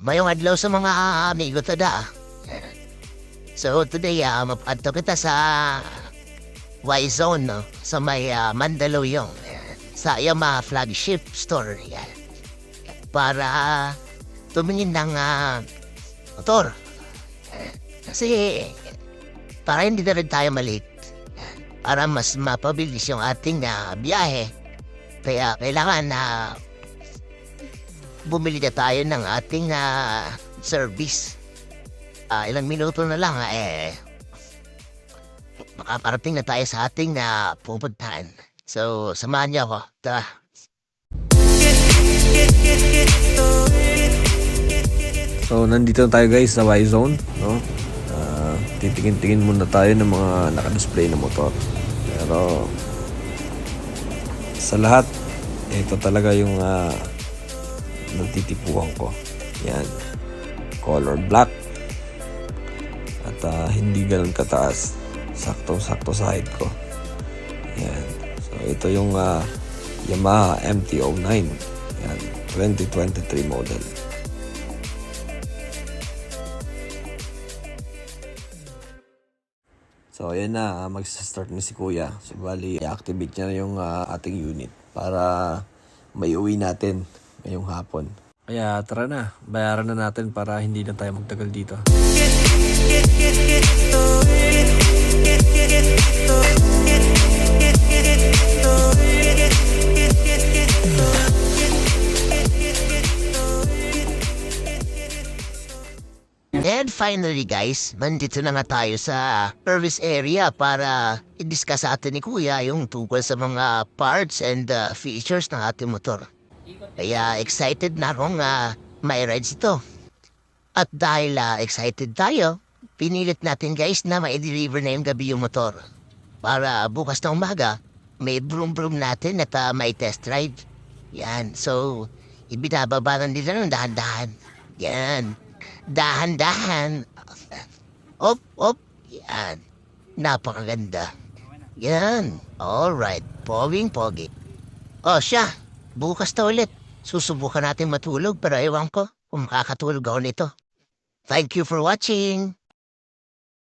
Mayong adlaw sa mga amigo tada. So today, mapadto kita sa Y-Zone, no? Sa may Mandaluyong. Sa Yamaha flagship store. Yan. Para tumingin ng motor. Kasi para hindi na rin tayo malate. Para mas mapabilis yung ating biyahe. Kaya kailangan na bumili na tayo ng ating service. Ilang minuto na lang, makaparating na tayo sa ating pupuntahan. So, samahan niyo ako. Tara. So, nandito na tayo guys sa Y-Zone, no? Titingin-tingin muna tayo ng mga naka-display na motor. Pero sa lahat, ito talaga yung nagtitipuhan ko. Yan. Color black. At hindi ganun kataas. Saktong-sakto sa height ko. Yan. So, ito yung Yamaha MT-09. Yan. 2023 model. So, ayan na. Mag-start na si Kuya. So, bali, i-activate niya na yung ating unit para may uwi natin ngayong hapon. Kaya tara na. Bayaran na natin para hindi na tayo magtagal dito. And finally guys, nandito na nga tayo sa service area para i-discuss sa atin ni Kuya yung tungkol sa mga parts and features ng ating motor. Kaya excited na akong may rides ito. At dahil excited tayo, pinilit natin guys na ma-deliver na yung gabi yung motor. Para bukas na umaga, may brum-brum natin at may test ride. Yan, so ibinababa na nila ng dahan-dahan. Yan. Dahan-dahan. Op, op. Yan. Napakaganda. Yan. Alright. Poging-pogi. O siya. Bukas na ulit. Susubukan natin matulog pero ewan ko kung makakatulog ako nito. Thank you for watching.